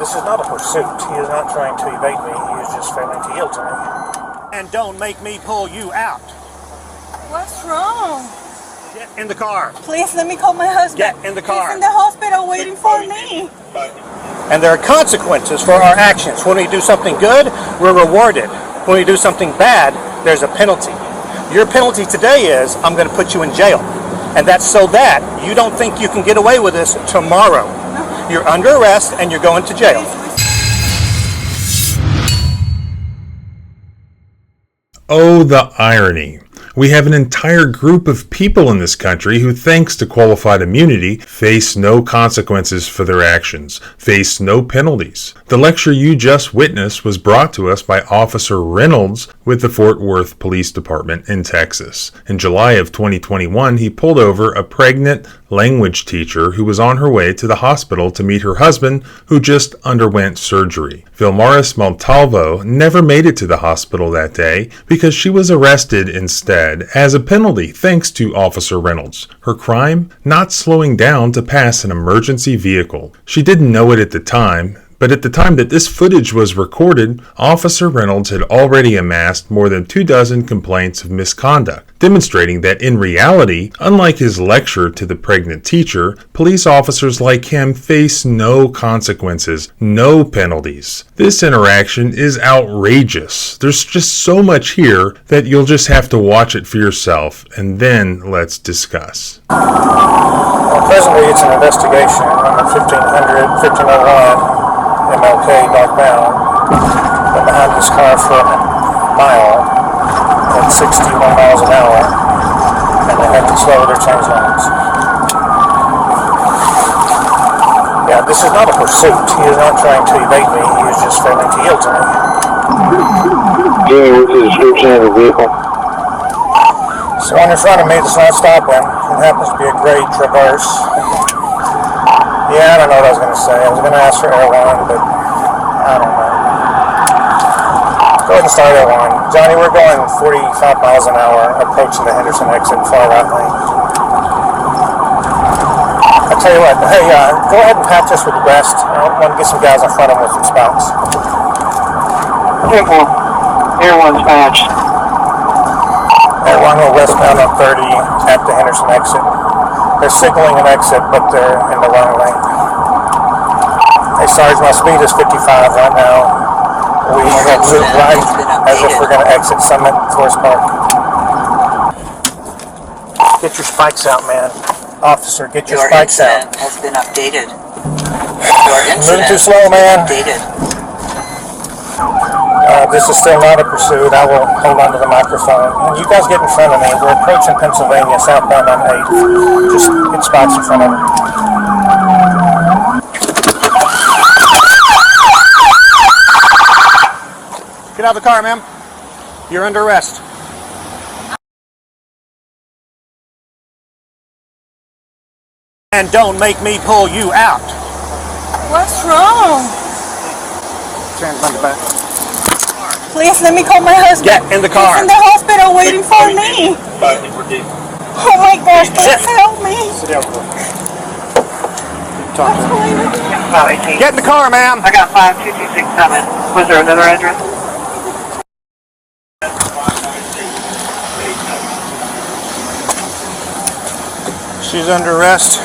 This is not a pursuit. He is not trying to evade me. He is just failing to yield to me. And don't make me pull you out. What's wrong? Get in the car. Please let me call my husband. Get in the car. He's in the hospital waiting for me. And there are consequences for our actions. When we do something good, we're rewarded. When we do something bad, there's a penalty. Your penalty today is, I'm going to put you in jail. And that's so that you don't think you can get away with this tomorrow. No. You're under arrest and you're going to jail. Oh, the irony. We have an entire group of people in this country who, thanks to qualified immunity, face no consequences for their actions, face no penalties. The lecture you just witnessed was brought to us by Officer Reynolds with the Fort Worth Police Department in Texas. In July of 2021, he pulled over a pregnant language teacher who was on her way to the hospital to meet her husband, who just underwent surgery. Vilmaris Montalvo never made it to the hospital that day because she was arrested instead as a penalty thanks to Officer Reynolds. Her crime? Not slowing down to pass an emergency vehicle. She didn't know it at the time, but at the time that this footage was recorded, Officer Reynolds had already amassed more than 24 complaints of misconduct, demonstrating that in reality, unlike his lecture to the pregnant teacher, police officers like him face no consequences, no penalties. This interaction is outrageous. There's just so much here that you'll just have to watch it for yourself, and then let's discuss. Well, presently it's an investigation on the 1501 MLK northbound. Been behind this car for a mile at 61 miles an hour, and they have to slow their change lanes. Yeah, this is not a pursuit. He is not trying to evade me. He is just failing to yield to me. Yeah, what's the description of the vehicle? So on in front of me, it's not stopping. It happens to be a gray Traverse. Yeah, I don't know what I was going to say. I was going to ask for Air1, but I don't know. Go ahead and start Air1. Johnny, we're going 45 miles an hour approaching the Henderson exit, far right lane. I'll tell you what, hey, go ahead and pat this with the rest. I want to get some guys in front of them with some spouts. Air1's patched. Air1 will westbound on 30 at the Henderson exit. They're signaling an exit, but they're in the wrong lane. Hey, Sarge, my speed is 55 right now. We have moved right as if we're going to exit Summit Forest Park. Get your spikes out, man. Officer, get your spikes out. Your incident has been updated. Your incident Moving too slow, man. Updated. This is still not a pursuit. I will hold on to the microphone. And you guys get in front of me. We're approaching Pennsylvania, southbound on 8th. Just get spots in front of me. Get out of the car, ma'am. You're under arrest. And don't make me pull you out. What's wrong? Turn the back. Please let me call my husband. Get in the car. He's in the hospital waiting for me. Oh my gosh, please help me. Sit down. What's going on? Get in the car, ma'am. I got 5226 coming. Was there another address? She's under arrest.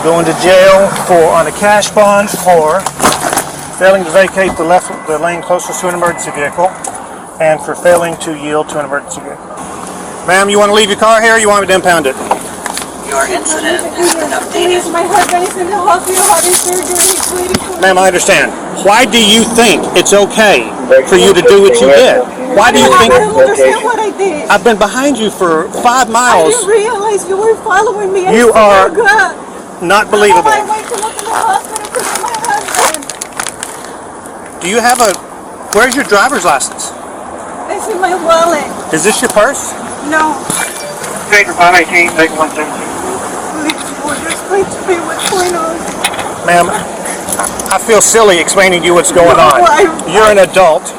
Going to jail on a cash bond for failing to vacate the lane closest to an emergency vehicle and for failing to yield to an emergency vehicle. Ma'am, you want to leave your car here or you want me to impound it? Your incident has been updated. My husband is in the hospital having surgery. He's waiting for me. Ma'am, I understand. Why do you think it's okay for you to do what you did? Why do you think? I don't understand what I did. I've been behind you for 5 I miles. didn't realize you were following me. You are God. not believable. I'm on my way to look in the hospital to see my husband. Do you have where's your driver's license? It's in my wallet. Is this your purse? No. Take 518, take 117. Please, will you explain to me what's going on? Ma'am, I feel silly explaining to you what's going on. You're an adult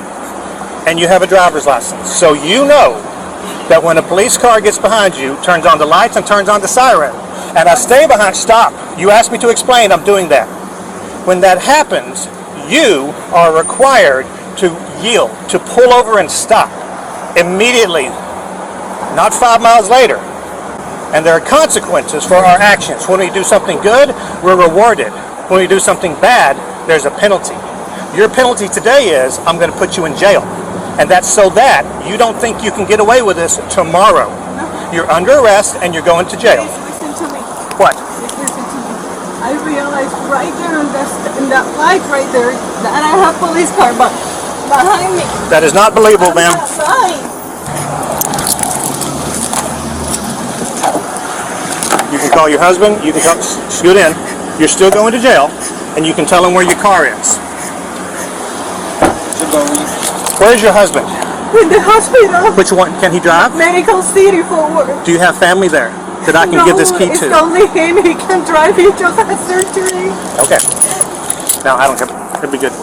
and you have a driver's license. So you know that when a police car gets behind you, turns on the lights and turns on the siren, and I stay behind. Stop. You asked me to explain. I'm doing that. When that happens, you are required to yield, to pull over and stop immediately, not 5 miles later. And there are consequences for our actions. When we do something good, we're rewarded. When we do something bad, there's a penalty. Your penalty today is, I'm going to put you in jail. And that's so that you don't think you can get away with this tomorrow. You're under arrest and you're going to jail. Please listen to me. What? Please listen to me. I realized right there in that light right there that I have police car behind me. That is not believable, ma'am. You can call your husband, you can scoot in. You're still going to jail, and you can tell him where your car is. Where's your husband? In the hospital. Which one? Can he drive? Medical City Forward. Do you have family there that I can give this key it's to? only him. He can drive. He just had surgery. Okay. No, I don't care. It'll be good.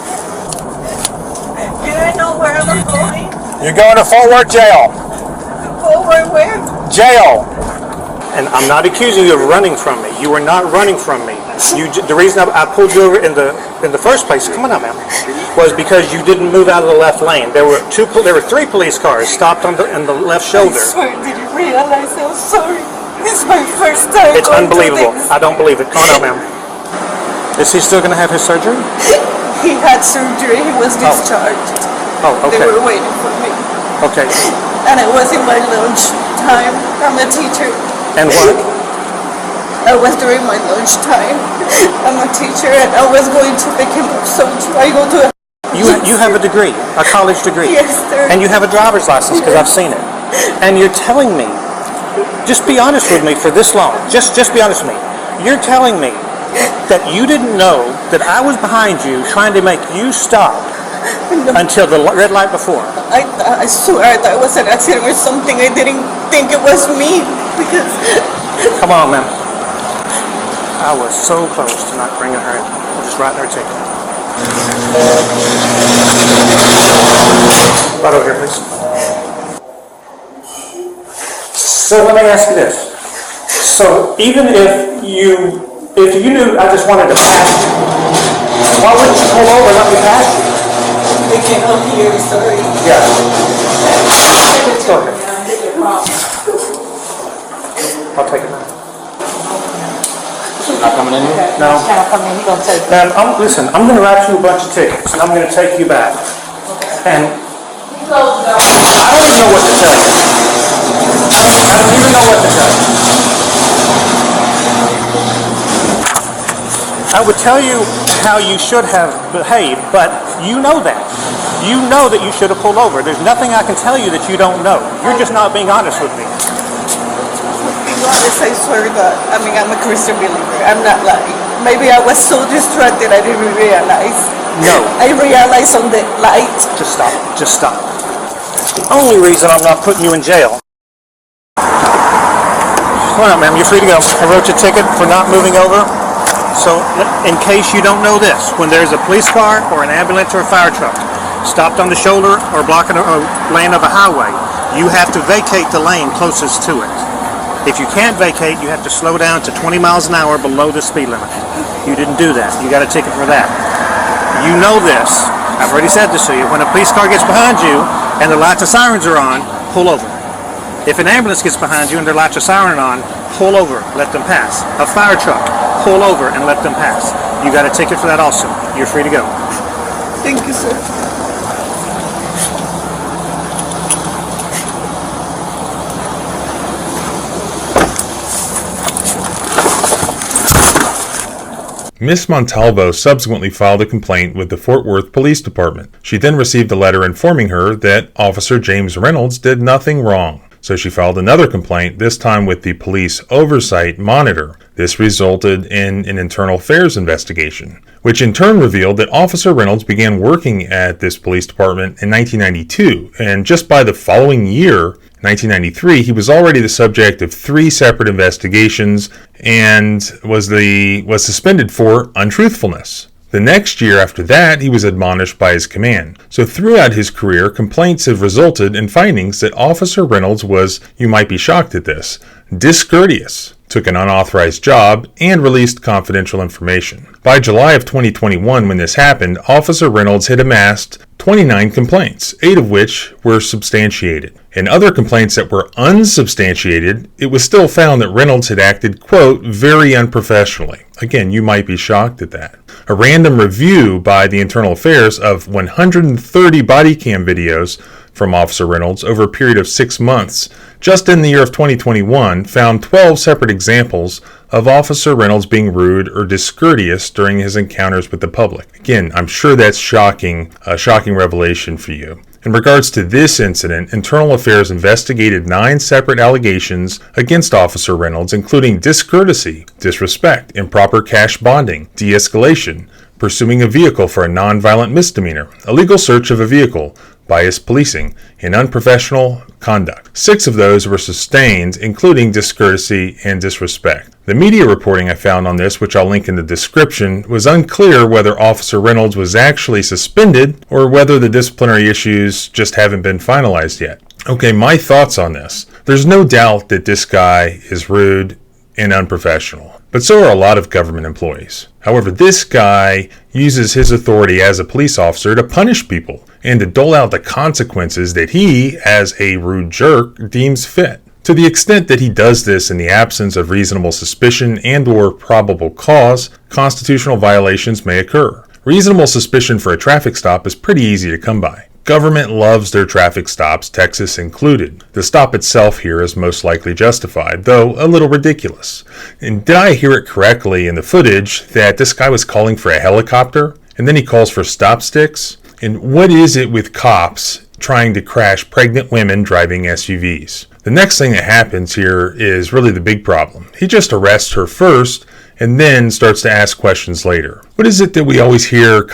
Do I know where I'm going? You're going to Forward Jail. Forward where? Jail. And I'm not accusing you of running from me. You were not running from me. The reason I pulled you over in the first place, come on now, ma'am, was because you didn't move out of the left lane. There were 3 police cars stopped in the left shoulder. I swear, did you realize? I'm sorry. It's my first time. It's unbelievable. I don't believe it. Come on now, ma'am. Is he still going to have his surgery? He had surgery. He was discharged. Oh, okay. They were waiting for me. Okay. And it was in my lunch time. I'm a teacher. And what? I was during my lunch time. I'm a teacher, and I was going to pick him up. So I go to. You have a degree, a college degree. Yes, sir. And you have a driver's license because I've seen it. And you're telling me, just be honest with me for this long. Just be honest with me. You're telling me that you didn't know that I was behind you trying to make you stop until the red light before. I swear that was an accident or something. I didn't think it was me because. Come on, ma'am. I was so close to not bringing her in. I'm just writing her a ticket. Right over here, please. So let me ask you this. So even if you knew I just wanted to pass you, why wouldn't you pull over and let me pass you? They cannot hear. Sorry. Yeah. Go ahead. I'll take it now. Not coming in here? No. Ma'am, listen, I'm going to write you a bunch of tickets, and I'm going to take you back. And I don't even know what to tell you. I don't even know what to tell you. I would tell you how you should have behaved, but you know that. You know that you should have pulled over. There's nothing I can tell you that you don't know. You're just not being honest with me. Being honest, I swear to God. I mean, I'm a Christian believer. I'm not lying. Maybe I was so distracted I didn't realize. No. I realized on the light. Just stop. Just stop. The only reason I'm not putting you in jail. Come on, ma'am. You're free to go. I wrote your ticket for not moving over. So, in case you don't know this, when there's a police car or an ambulance or a fire truck stopped on the shoulder or blocking a lane of a highway, you have to vacate the lane closest to it. If you can't vacate, you have to slow down to 20 miles an hour below the speed limit. You didn't do that. You got a ticket for that. You know this. I've already said this to you. When a police car gets behind you and the lights and sirens are on, pull over. If an ambulance gets behind you and their lights are siren on, pull over, let them pass. A fire truck, pull over and let them pass. You got a ticket for that also. You're free to go. Thank you, sir. Miss Montalvo subsequently filed a complaint with the Fort Worth Police Department. She then received a letter informing her that Officer James Reynolds did nothing wrong. So she filed another complaint, this time with the Police Oversight Monitor. This resulted in an internal affairs investigation, which in turn revealed that Officer Reynolds began working at this police department in 1992, and just by the following year, 1993, he was already the subject of 3 separate investigations and was suspended for untruthfulness. The next year after that, he was admonished by his command. So throughout his career, complaints have resulted in findings that Officer Reynolds was, you might be shocked at this, discourteous, took an unauthorized job, and released confidential information. By July of 2021, when this happened, Officer Reynolds had amassed 29 complaints, 8 of which were substantiated. In other complaints that were unsubstantiated, it was still found that Reynolds had acted, quote, very unprofessionally. Again, you might be shocked at that. A random review by the Internal Affairs of 130 body cam videos from Officer Reynolds over a period of 6 months, just in the year of 2021, found 12 separate examples of Officer Reynolds being rude or discourteous during his encounters with the public. Again, I'm sure that's a shocking revelation for you. In regards to this incident, Internal Affairs investigated 9 separate allegations against Officer Reynolds, including discourtesy, disrespect, improper cash bonding, de-escalation, pursuing a vehicle for a non-violent misdemeanor, illegal search of a vehicle, biased policing, and unprofessional conduct. 6 of those were sustained, including discourtesy and disrespect. The media reporting I found on this, which I'll link in the description, was unclear whether Officer Reynolds was actually suspended or whether the disciplinary issues just haven't been finalized yet. Okay, my thoughts on this. There's no doubt that this guy is rude and unprofessional, but so are a lot of government employees. However, this guy uses his authority as a police officer to punish people and to dole out the consequences that he, as a rude jerk, deems fit. To the extent that he does this in the absence of reasonable suspicion and/or probable cause, constitutional violations may occur. Reasonable suspicion for a traffic stop is pretty easy to come by. Government loves their traffic stops, Texas included. The stop itself here is most likely justified, though a little ridiculous. And did I hear it correctly in the footage that this guy was calling for a helicopter, and then he calls for stop sticks? And what is it with cops trying to crash pregnant women driving SUVs? The next thing that happens here is really the big problem. He just arrests her first and then starts to ask questions later. What is it that we always hear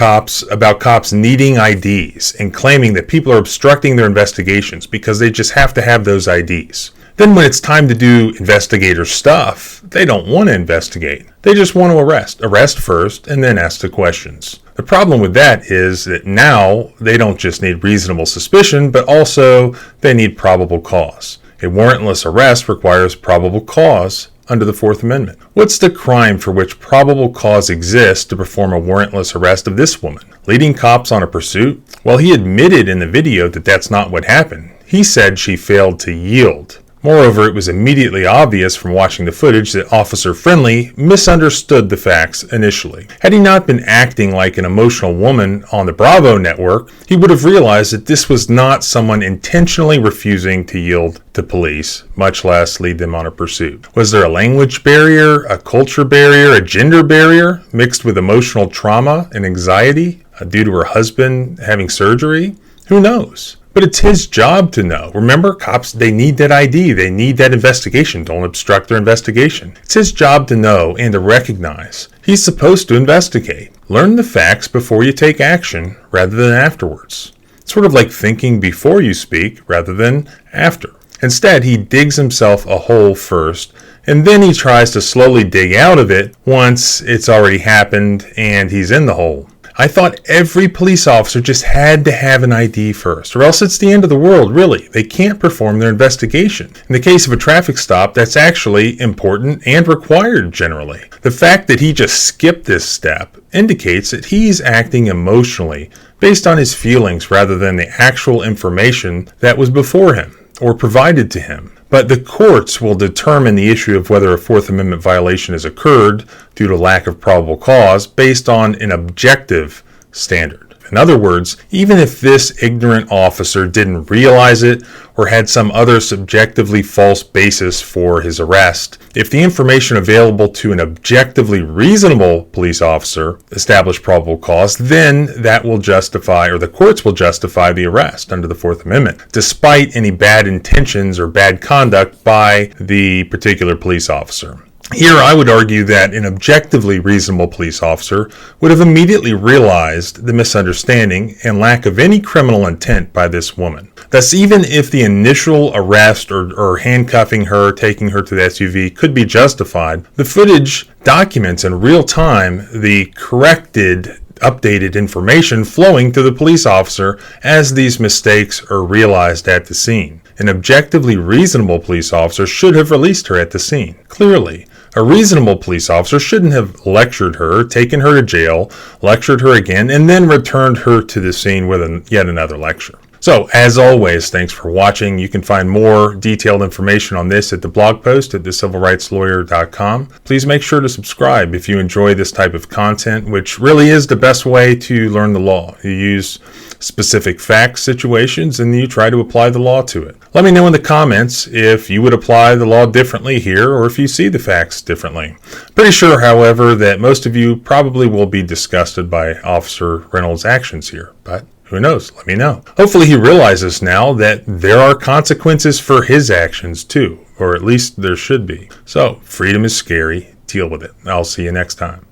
about cops needing IDs and claiming that people are obstructing their investigations because they just have to have those IDs? Then when it's time to do investigator stuff, they don't want to investigate. They just want to arrest. Arrest first and then ask the questions. The problem with that is that now they don't just need reasonable suspicion, but also they need probable cause. A warrantless arrest requires probable cause under the Fourth Amendment. What's the crime for which probable cause exists to perform a warrantless arrest of this woman? Leading cops on a pursuit? Well, he admitted in the video that that's not what happened. He said she failed to yield. Moreover, it was immediately obvious from watching the footage that Officer Friendly misunderstood the facts initially. Had he not been acting like an emotional woman on the Bravo network, he would have realized that this was not someone intentionally refusing to yield to police, much less lead them on a pursuit. Was there a language barrier, a culture barrier, a gender barrier mixed with emotional trauma and anxiety due to her husband having surgery? Who knows? But it's his job to know. Remember, cops, they need that ID. They need that investigation. Don't obstruct their investigation. It's his job to know and to recognize. He's supposed to investigate. Learn the facts before you take action rather than afterwards. It's sort of like thinking before you speak rather than after. Instead, he digs himself a hole first, and then he tries to slowly dig out of it once it's already happened and he's in the hole. I thought every police officer just had to have an ID first, or else it's the end of the world, really. They can't perform their investigation. In the case of a traffic stop, that's actually important and required generally. The fact that he just skipped this step indicates that he's acting emotionally based on his feelings rather than the actual information that was before him or provided to him. But the courts will determine the issue of whether a Fourth Amendment violation has occurred due to lack of probable cause based on an objective standard. In other words, even if this ignorant officer didn't realize it or had some other subjectively false basis for his arrest, if the information available to an objectively reasonable police officer established probable cause, then that will justify, or the courts will justify, the arrest under the Fourth Amendment, despite any bad intentions or bad conduct by the particular police officer. Here, I would argue that an objectively reasonable police officer would have immediately realized the misunderstanding and lack of any criminal intent by this woman. Thus, even if the initial arrest or handcuffing her, taking her to the SUV could be justified, the footage documents in real time the corrected, updated information flowing to the police officer as these mistakes are realized at the scene. An objectively reasonable police officer should have released her at the scene. Clearly, a reasonable police officer shouldn't have lectured her, taken her to jail, lectured her again, and then returned her to the scene with yet another lecture. So, as always, thanks for watching. You can find more detailed information on this at the blog post at thecivilrightslawyer.com. Please make sure to subscribe if you enjoy this type of content, which really is the best way to learn the law. You use specific facts, situations, and you try to apply the law to it. Let me know in the comments if you would apply the law differently here or if you see the facts differently. Pretty sure, however, that most of you probably will be disgusted by Officer Reynolds' actions here, but who knows? Let me know. Hopefully he realizes now that there are consequences for his actions too, or at least there should be. So, freedom is scary. Deal with it. I'll see you next time.